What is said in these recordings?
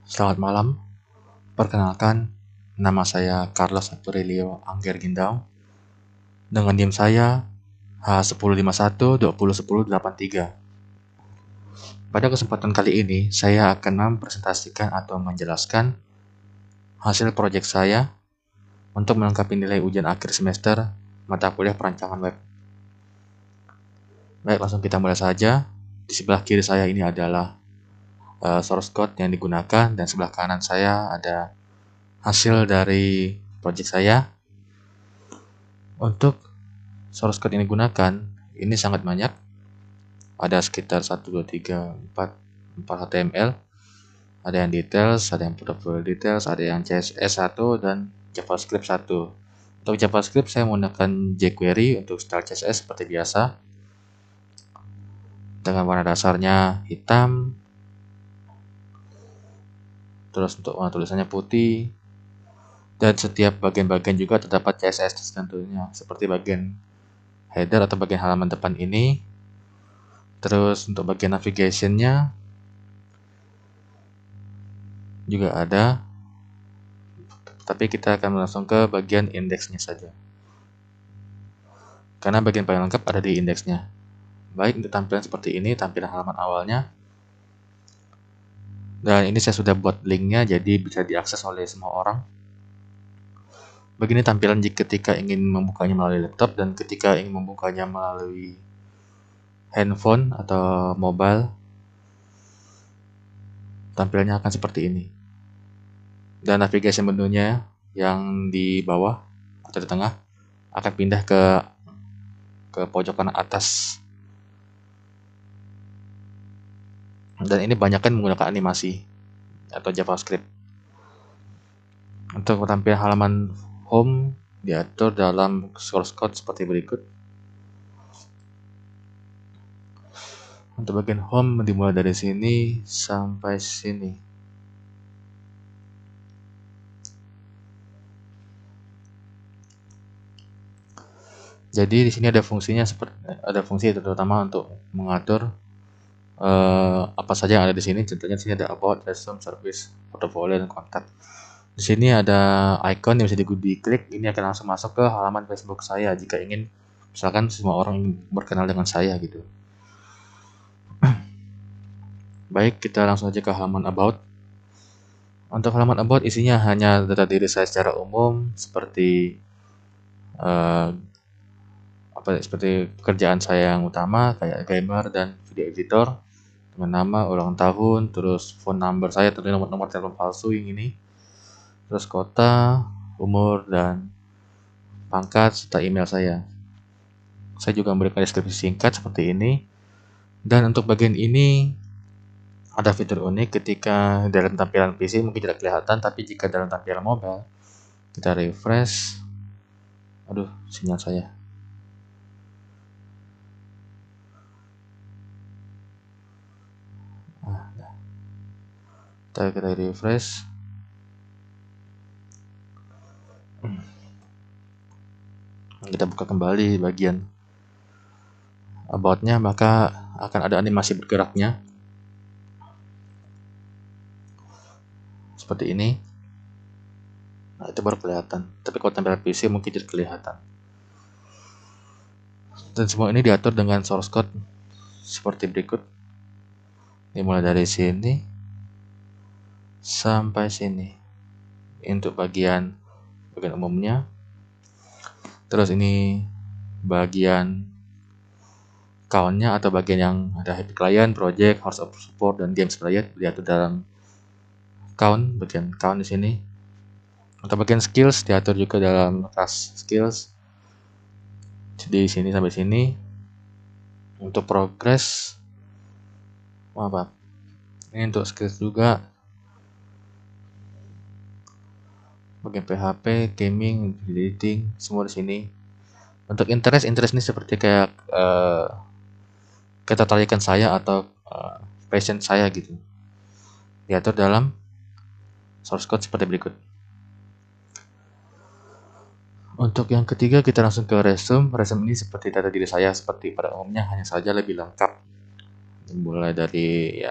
Selamat malam, perkenalkan, nama saya Carlos Apurelio Angger Gindaung. Dengan NIM saya H1051201083. Pada kesempatan kali ini, saya akan mempresentasikan atau menjelaskan hasil proyek saya untuk melengkapi nilai ujian akhir semester mata kuliah perancangan web. Baik, langsung kita mulai saja. Di sebelah kiri saya ini adalah source code yang digunakan, dan sebelah kanan saya ada hasil dari proyek saya. Untuk source code yang digunakan ini sangat banyak, ada sekitar 1, 2, 3, 4 HTML, ada yang details, ada yang portfolio details, ada yang CSS 1 dan JavaScript 1. Untuk JavaScript saya menggunakan jQuery untuk style CSS seperti biasa dengan warna dasarnya hitam, terus untuk warna tulisannya putih, dan setiap bagian-bagian juga terdapat CSS tentunya, seperti bagian header atau bagian halaman depan ini. Terus untuk bagian navigation-nya juga ada, tapi kita akan langsung ke bagian indeksnya saja, karena bagian paling lengkap ada di indeksnya. Baik, untuk tampilan seperti ini tampilan halaman awalnya, dan ini saya sudah buat linknya jadi bisa diakses oleh semua orang. Begini tampilan jika ketika ingin membukanya melalui laptop dan ketika ingin membukanya melalui handphone atau mobile, tampilannya akan seperti ini. Dan navigasi menunya yang di bawah atau di tengah akan pindah ke pojok kanan atas. Dan ini banyak kan menggunakan animasi atau JavaScript. Untuk tampilan halaman home diatur dalam source code seperti berikut. Untuk bagian home dimulai dari sini sampai sini. Jadi di sini ada fungsinya, ada fungsi terutama untuk mengatur apa saja yang ada di sini. Contohnya di sini ada about, resume, service, portfolio, dan kontak. Di sini ada icon yang bisa diklik. Ini akan langsung masuk ke halaman Facebook saya jika ingin, misalkan semua orang ingin berkenal dengan saya gitu. Baik, kita langsung aja ke halaman about. Untuk halaman about isinya hanya data diri saya secara umum, seperti seperti pekerjaan saya yang utama kayak gamer dan video editor, dengan nama, ulang tahun, terus phone number saya, tentunya nomor telepon palsu yang ini, terus kota, umur, dan pangkat, serta email saya. Saya juga memberikan deskripsi singkat seperti ini. Dan untuk bagian ini ada fitur unik ketika dalam tampilan PC mungkin tidak kelihatan, tapi jika dalam tampilan mobile kita refresh. Aduh, sinyal saya. Kita refresh. Kita buka kembali bagian about-nya, maka akan ada animasi bergeraknya seperti ini. Nah, itu baru kelihatan, tapi kalau tampilan PC mungkin tidak kelihatan. Dan semua ini diatur dengan source code seperti berikut. Dimulai dari sini sampai sini untuk bagian umumnya. Terus ini bagian count-nya atau bagian yang ada happy client, project, hours of support, dan games player diatur dalam count, bagian count di sini. Untuk bagian skills diatur juga dalam class skills di sini sampai sini. Untuk progress, ini untuk skills juga. Bagian PHP, gaming, editing, semua di sini. Untuk interest ini seperti kayak ketertarikan saya atau passion saya gitu. Diatur dalam source code seperti berikut. Untuk yang ketiga kita langsung ke resume. Resume ini seperti data diri saya seperti pada umumnya, hanya saja lebih lengkap. Mulai dari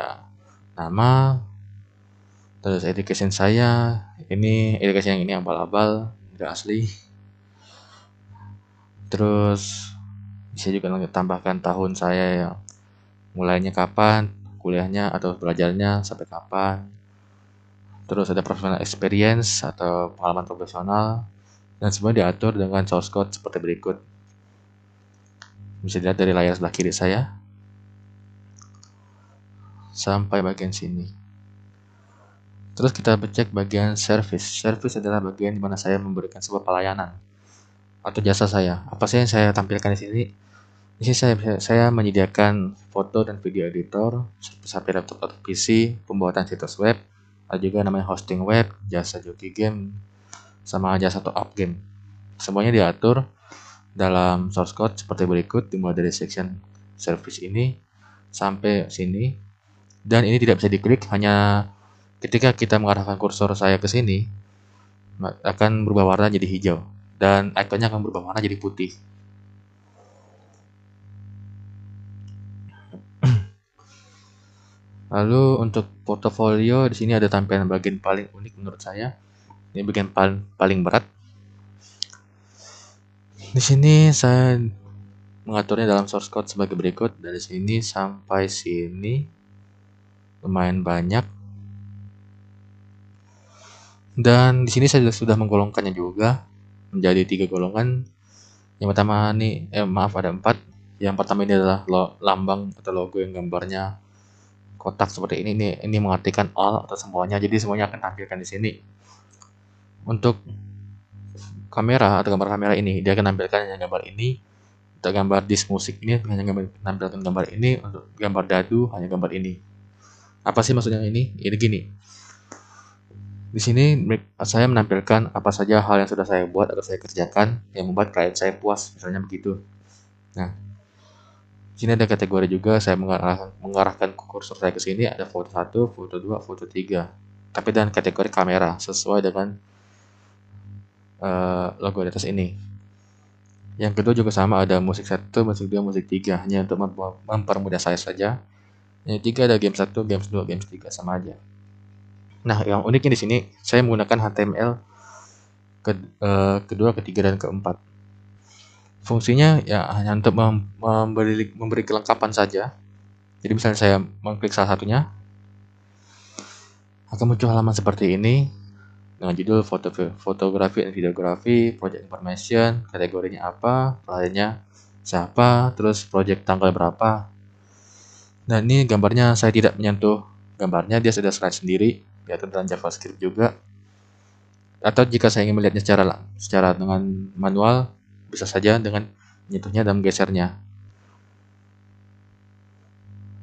nama, Terus education saya, ini education yang ini abal-abal, nggak asli. Terus bisa juga tambahkan tahun saya yang mulainya kapan, kuliahnya atau belajarnya sampai kapan. Terus ada professional experience atau pengalaman profesional, dan semua diatur dengan source code seperti berikut. Bisa dilihat dari layar sebelah kiri saya sampai bagian sini. Terus kita cek bagian service. Service adalah bagian di mana saya memberikan sebuah pelayanan atau jasa saya. Apa sih yang saya tampilkan di sini? Di sini saya menyediakan foto dan video editor seperti laptop atau PC, pembuatan situs web, ada juga namanya hosting web, jasa joki game, sama jasa top up game. Semuanya diatur dalam source code seperti berikut, dimulai dari section service ini sampai sini. Dan ini tidak bisa diklik, hanya ketika kita mengarahkan kursor saya ke sini akan berubah warna jadi hijau dan ikonnya akan berubah warna jadi putih. Lalu untuk portofolio di sini ada tampilan bagian paling unik menurut saya. Ini bagian paling berat. Di sini saya mengaturnya dalam source code sebagai berikut, dari sini sampai sini lumayan banyak. Dan di sini saya sudah menggolongkannya juga menjadi 3 golongan. Yang pertama nih, ada 4. Yang pertama ini adalah lambang atau logo yang gambarnya kotak seperti ini. Ini mengartikan all atau semuanya. Jadi semuanya akan tampilkan di sini. Untuk kamera atau gambar kamera ini, dia akan menampilkan yang gambar ini. Untuk gambar disk musik ini hanya menampilkan gambar ini. Untuk gambar dadu hanya gambar ini. Apa sih maksudnya ini? Ini gini. Di sini saya menampilkan apa saja hal yang sudah saya buat atau saya kerjakan yang membuat klien saya puas, misalnya begitu. Nah, di sini ada kategori juga, saya mengarahkan kursor saya ke sini, ada foto 1, foto 2, foto 3. Tapi dengan kategori kamera sesuai dengan logo di atas ini. Yang kedua juga sama, ada musik 1, musik 2, musik 3, hanya untuk mempermudah saya saja. Yang 3 ada game 1, game 2, game 3, sama aja. Nah, yang uniknya di sini saya menggunakan HTML kedua, ketiga, dan keempat. Fungsinya ya hanya untuk memberi kelengkapan saja. Jadi misalnya saya mengklik salah satunya, akan muncul halaman seperti ini dengan judul fotografi dan videografi, project information, kategorinya apa, kliennya siapa, terus project tanggal berapa. Dan ini gambarnya saya tidak menyentuh gambarnya, dia sudah slide sendiri, diatur dalam JavaScript juga. Atau jika saya ingin melihatnya secara dengan manual, bisa saja dengan menyentuhnya dan menggesernya.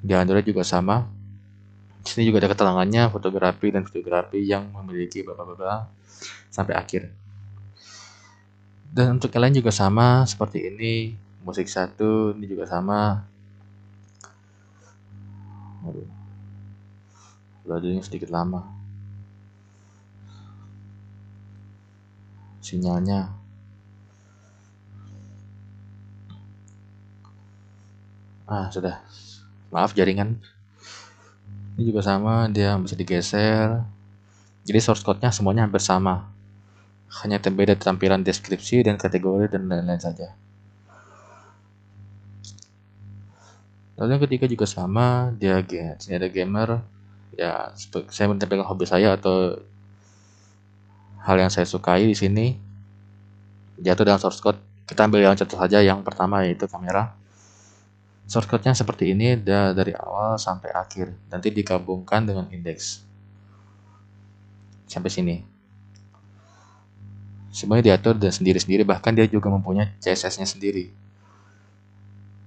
Di Android juga sama. Di sini juga ada keterangannya, fotografi dan videografi yang memiliki bla sampai akhir. Dan untuk yang lain juga sama seperti ini, musik 1 ini juga sama. Loadingnya sedikit lama. Sinyalnya. Sudah. Maaf jaringan. Ini juga sama, dia bisa digeser. Jadi source code-nya semuanya hampir sama. Hanya beda tampilan deskripsi dan kategori dan lain-lain saja. Lalu yang ketiga juga sama, dia sini ada gamer. Ya, saya menampilkan hobi saya atau hal yang saya sukai di sini. Jatuh dalam source code. Kita ambil yang contoh saja, yang pertama yaitu kamera. Source code-nya seperti ini dari awal sampai akhir. Nanti digabungkan dengan indeks. Sampai sini. Semuanya diatur dan sendiri-sendiri, bahkan dia juga mempunyai CSS-nya sendiri.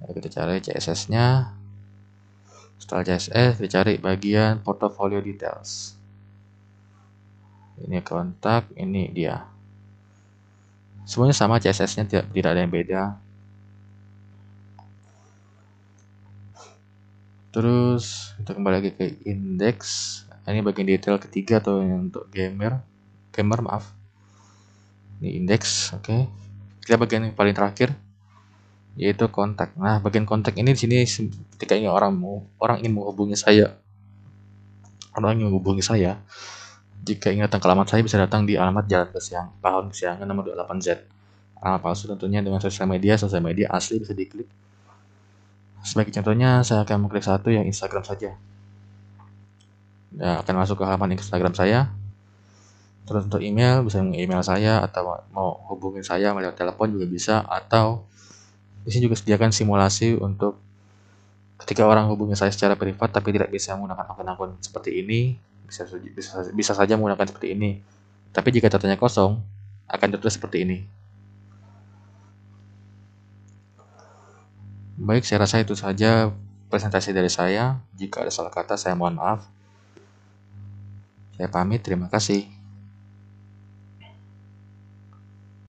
Kita cari CSS-nya. Setelah CSS, dicari bagian portfolio details. Ini kontak, ini dia. Semuanya sama CSS-nya, tidak ada yang beda. Terus kita kembali lagi ke indeks. Ini bagian detail ketiga atau yang untuk gamer maaf. Ini indeks, oke. Kita bagian yang paling terakhir yaitu kontak. Nah, bagian kontak ini di sini ketika orang ingin menghubungi saya, Jika ingin datang ke alamat saya, bisa datang di alamat Jalan Pohon Kesiangan nomor 28Z. Alamat palsu tentunya dengan sosial media asli bisa diklik. Sebagai contohnya, saya akan mengklik satu yang Instagram saja. Ya, akan masuk ke halaman Instagram saya. Terus untuk email, bisa email saya atau mau hubungin saya melalui telepon juga bisa, atau di sini juga sediakan simulasi untuk ketika orang hubungi saya secara privat tapi tidak bisa menggunakan akun-akun seperti ini, bisa saja menggunakan seperti ini. Tapi jika datanya kosong, akan tertulis seperti ini. Baik, saya rasa itu saja presentasi dari saya. Jika ada salah kata, saya mohon maaf. Saya pamit, terima kasih.